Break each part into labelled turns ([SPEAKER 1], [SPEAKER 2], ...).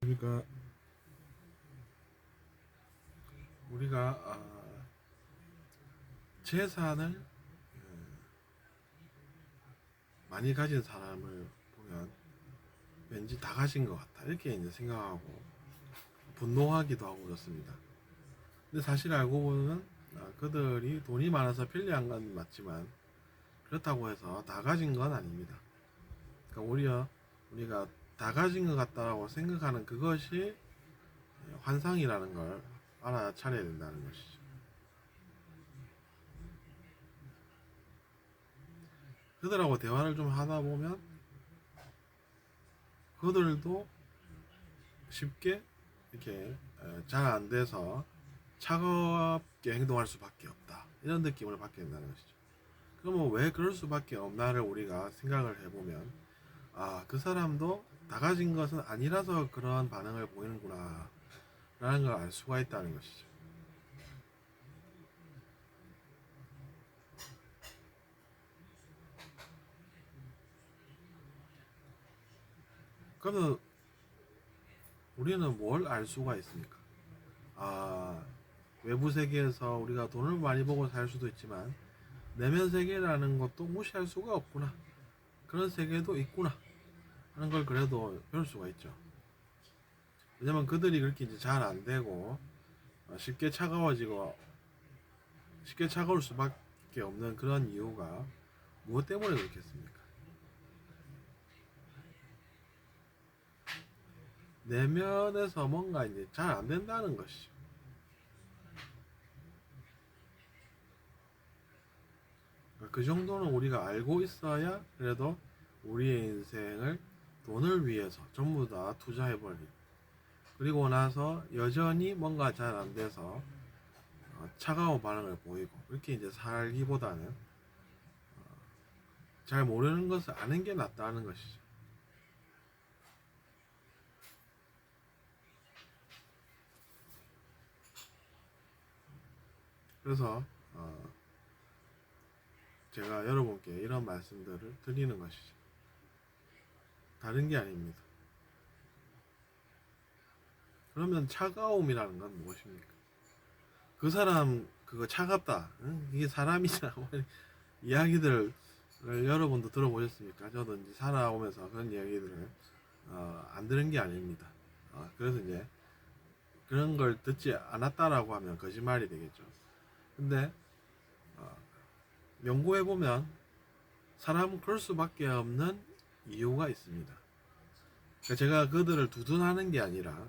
[SPEAKER 1] 그러니까 우리가 재산을 많이 가진 사람을 보면 왠지 다 가진 것 같다 이렇게 이제 생각하고 분노하기도 하고 그렇습니다. 근데 사실 알고 보면 그들이 돈이 많아서 편리한 건 맞지만 그렇다고 해서 다 가진 건 아닙니다. 그러니까 오히려 우리가 다 가진 것 같다고 생각하는 그것이 환상이라는 걸 알아차려야 된다는 것이죠. 그들하고 대화를 좀 하다 보면 그들도 쉽게 이렇게 잘 안 돼서 차갑게 행동할 수밖에 없다 이런 느낌을 받게 된다는 것이죠. 그러면 왜 그럴 수밖에 없나를 우리가 생각을 해보면 그 사람도 다 가진 것은 아니라서 그러한 반응을 보이는구나 라는 걸 알 수가 있다는 것이죠. 그러면 우리는 뭘 알 수가 있습니까? 아, 외부 세계에서 우리가 돈을 많이 벌고 살 수도 있지만 내면 세계라는 것도 무시할 수가 없구나. 그런 세계도 있구나 하는 걸 그래도 배울 수가 있죠. 왜냐면 그들이 그렇게 이제 잘 안 되고 쉽게 차가워지고 쉽게 차가울 수밖에 없는 그런 이유가 무엇 때문에 그렇겠습니까? 내면에서 뭔가 이제 잘 안 된다는 것이죠. 그러니까 그 정도는 우리가 알고 있어야 그래도 우리의 인생을 돈을 위해서 전부 다 투자해버리고 그리고 나서 여전히 뭔가 잘 안 돼서 차가운 반응을 보이고 이렇게 이제 살기보다는 잘 모르는 것을 아는 게 낫다는 것이죠. 그래서 제가 여러분께 이런 말씀들을 드리는 것이죠. 다른 게 아닙니다. 그러면 차가움이라는 건 무엇입니까? 그 사람 그거 차갑다. 응? 이게 사람이냐? 이야기들을 여러분도 들어보셨습니까? 저도 이제 살아오면서 그런 이야기들을 안 들은 게 아닙니다. 그래서 이제 그런 걸 듣지 않았다라고 하면 거짓말이 되겠죠. 근데 어, 연구해 보면 사람은 그럴 수밖에 없는 이유가 있습니다. 그러니까 제가 그들을 두둔하는 게 아니라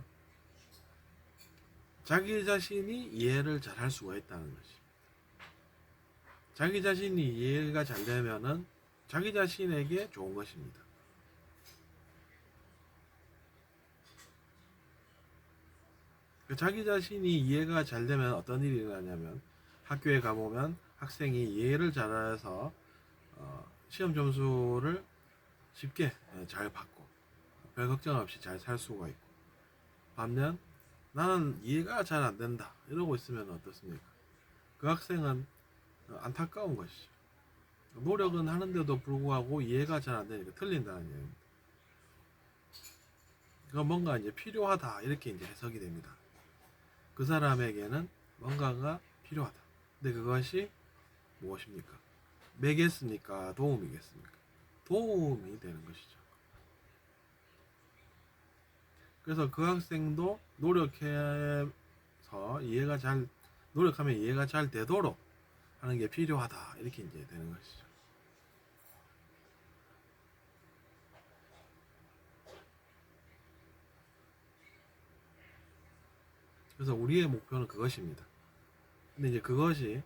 [SPEAKER 1] 자기 자신이 이해를 잘 할 수가 있다는 것이. 자기 자신이 이해가 잘 되면은 자기 자신에게 좋은 것입니다. 자기 자신이 이해가 잘 되면 어떤 일이 일어나냐면 학교에 가보면 학생이 이해를 잘해서 시험 점수를 쉽게 잘 받고 별 걱정 없이 잘 살 수가 있고 반면 나는 이해가 잘 안 된다 이러고 있으면 어떻습니까? 그 학생은 안타까운 것이죠. 노력은 하는데도 불구하고 이해가 잘 안 되니까 틀린다는 얘기입니다. 그건 뭔가 이제 필요하다 이렇게 이제 해석이 됩니다. 그 사람에게는 뭔가가 필요하다. 근데 그것이 무엇입니까? 매겠습니까? 도움이겠습니까? 도움이 되는 것이죠. 그래서 그 학생도 노력해서 이해가 잘 노력하면 이해가 잘 되도록 하는 게 필요하다 이렇게 이제 되는 것이죠. 그래서 우리의 목표는 그것입니다. 근데 이제 그것이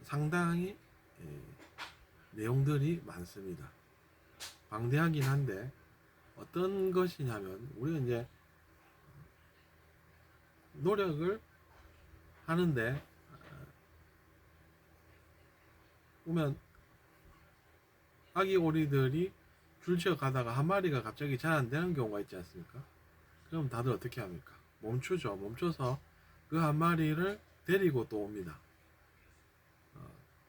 [SPEAKER 1] 상당히 내용들이 많습니다. 방대하긴 한데 어떤 것이냐면 우리가 이제 노력을 하는데 보면 아기 오리들이 줄지어 가다가 한 마리가 갑자기 잘 안 되는 경우가 있지 않습니까? 그럼 다들 어떻게 합니까? 멈추죠. 멈춰서 그 한 마리를 데리고 또 옵니다.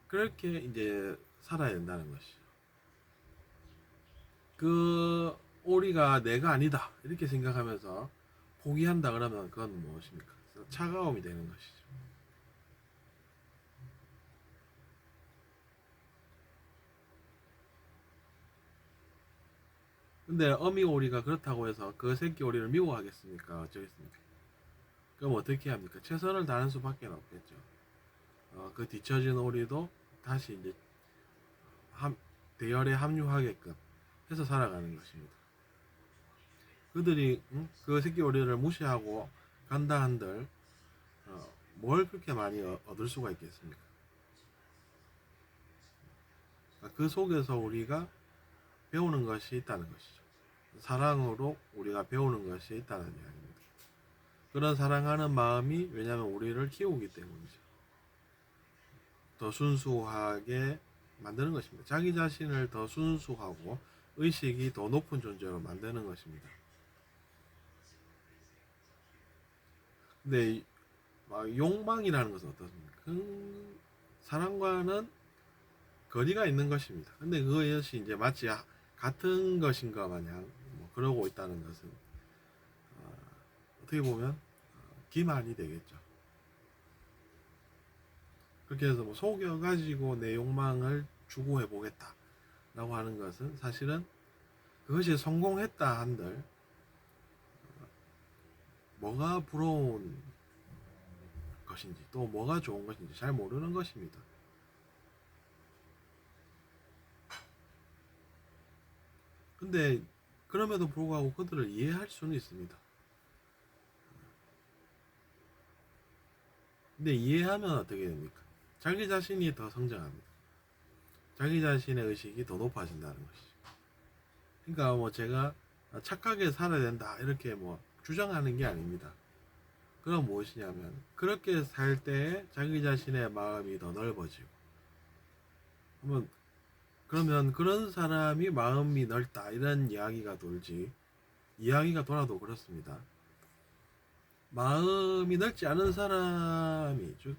[SPEAKER 1] 그렇게 이제 살아야 된다는 것이죠. 그 오리가 내가 아니다 이렇게 생각하면서 포기한다 그러면 그건 무엇입니까? 차가움이 되는 것이죠. 근데 어미 오리가 그렇다고 해서 그 새끼 오리를 미워하겠습니까? 어쩌겠습니까? 그럼 어떻게 합니까? 최선을 다하는 수밖에 없겠죠. 그 뒤처진 오리도 다시 이제 대열에 합류하게끔 해서 살아가는 것입니다. 그들이 그 새끼 오리를 무시하고 간다 한들 뭘 그렇게 많이 얻을 수가 있겠습니까? 그 속에서 우리가 배우는 것이 있다는 것이죠. 사랑으로 우리가 배우는 것이 있다는 이야기입니다. 그런 사랑하는 마음이 왜냐하면 우리를 키우기 때문이죠. 더 순수하게 만드는 것입니다. 자기 자신을 더 순수하고 의식이 더 높은 존재로 만드는 것입니다. 근데 욕망이라는 것은 어떻습니까? 그 사랑과는 거리가 있는 것입니다. 근데 그것이 이제 마치 같은 것인가 마냥 그러고 있다는 것은 어떻게 보면 기만이 되겠죠. 그렇게 해서 속여가지고 내 욕망을 추구해 보겠다 라고 하는 것은 사실은 그것이 성공했다 한들 뭐가 부러운 것인지 또 뭐가 좋은 것인지 잘 모르는 것입니다. 근데 그럼에도 불구하고 그들을 이해할 수는 있습니다. 근데 이해하면 어떻게 됩니까? 자기 자신이 더 성장합니다. 자기 자신의 의식이 더 높아진다는 것이죠. 그러니까 제가 착하게 살아야 된다 이렇게 주장하는 게 아닙니다. 그건 무엇이냐면 그렇게 살 때 자기 자신의 마음이 더 넓어지고 그러면 그런 사람이 마음이 넓다 이런 이야기가 돌지 이야기가 돌아도 그렇습니다. 마음이 넓지 않은 사람이 즉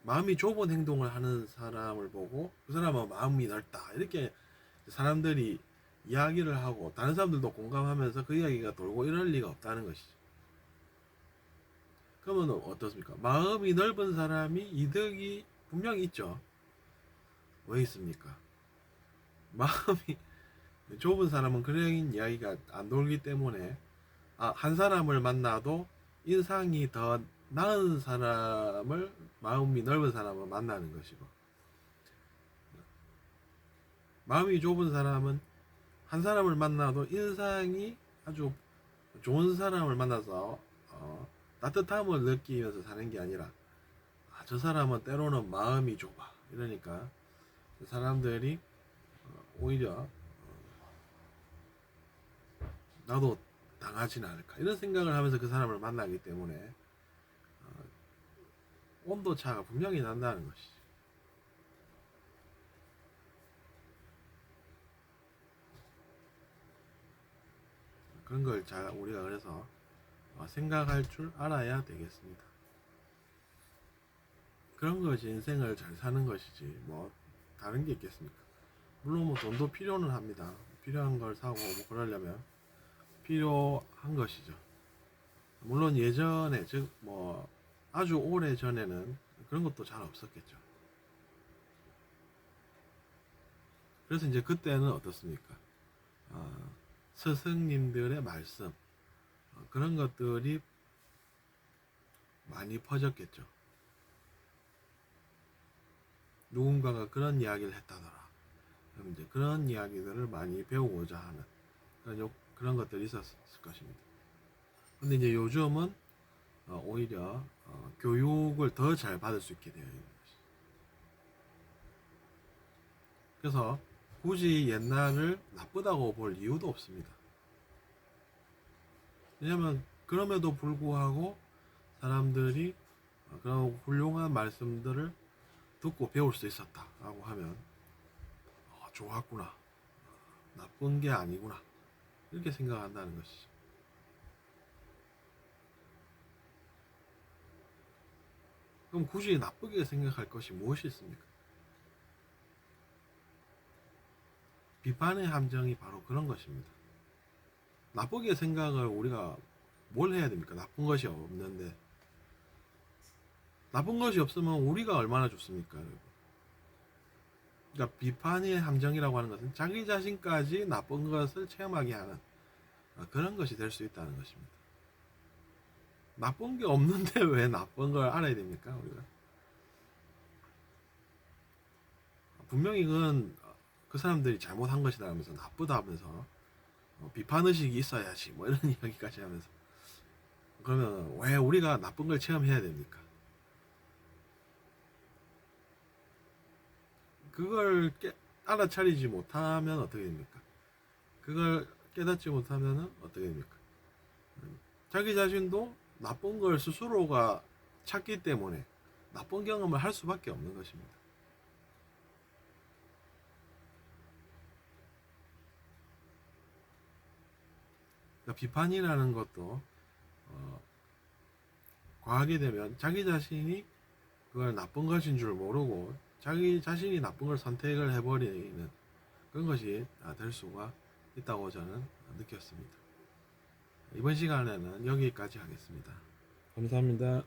[SPEAKER 1] 마음이 좁은 행동을 하는 사람을 보고 그 사람은 마음이 넓다 이렇게 사람들이 이야기를 하고 다른 사람들도 공감하면서 그 이야기가 돌고 이럴 리가 없다는 것이죠. 그러면 어떻습니까? 마음이 넓은 사람이 이득이 분명히 있죠. 왜 있습니까? 마음이 좁은 사람은 그런 이야기가 안 돌기 때문에 한 사람을 만나도 인상이 더 나은 사람을 마음이 넓은 사람을 만나는 것이고 마음이 좁은 사람은 한 사람을 만나도 인상이 아주 좋은 사람을 만나서 따뜻함을 느끼면서 사는 게 아니라 저 사람은 때로는 마음이 좁아 이러니까 사람들이 오히려 나도 당하진 않을까 이런 생각을 하면서 그 사람을 만나기 때문에 온도차가 분명히 난다는 것이죠. 그런 걸 우리가 그래서 생각할 줄 알아야 되겠습니다. 그런 것이 인생을 잘 사는 것이지 다른 게 있겠습니까? 물론 돈도 필요는 합니다. 필요한 걸 사고 그러려면 필요한 것이죠. 물론 예전에 즉 아주 오래 전에는 그런 것도 잘 없었겠죠. 그래서 이제 그때는 어떻습니까? 스승님들의 말씀 그런 것들이 많이 퍼졌겠죠. 누군가가 그런 이야기를 했다더라. 그럼 이제 그런 이야기들을 많이 배우고자 하는 그런 것들이 있었을 것입니다. 근데 이제 요즘은 오히려 교육을 더 잘 받을 수 있게 되어 있는 것이죠. 그래서 굳이 옛날을 나쁘다고 볼 이유도 없습니다. 왜냐하면 그럼에도 불구하고 사람들이 그런 훌륭한 말씀들을 듣고 배울 수 있었다라고 하면 좋았구나, 나쁜 게 아니구나 이렇게 생각한다는 것이죠. 그럼 굳이 나쁘게 생각할 것이 무엇이 있습니까? 비판의 함정이 바로 그런 것입니다. 나쁘게 생각을 우리가 뭘 해야 됩니까? 나쁜 것이 없는데. 나쁜 것이 없으면 우리가 얼마나 좋습니까? 그러니까 비판의 함정이라고 하는 것은 자기 자신까지 나쁜 것을 체험하게 하는 그런 것이 될 수 있다는 것입니다. 나쁜 게 없는데 왜 나쁜 걸 알아야 됩니까? 우리가 분명히 그건 그 사람들이 잘못한 것이다 하면서 나쁘다 하면서 비판의식이 있어야지 뭐 이런 이야기까지 하면서 그러면 왜 우리가 나쁜 걸 체험해야 됩니까? 그걸 알아차리지 못하면 어떻게 됩니까? 그걸 깨닫지 못하면 어떻게 됩니까? 자기 자신도 나쁜 걸 스스로가 찾기 때문에 나쁜 경험을 할 수밖에 없는 것입니다. 그러니까 비판이라는 것도 과하게 되면 자기 자신이 그걸 나쁜 것인 줄 모르고 자기 자신이 나쁜 걸 선택을 해버리는 그런 것이 될 수가 있다고 저는 느꼈습니다. 이번 시간에는 여기까지 하겠습니다. 감사합니다.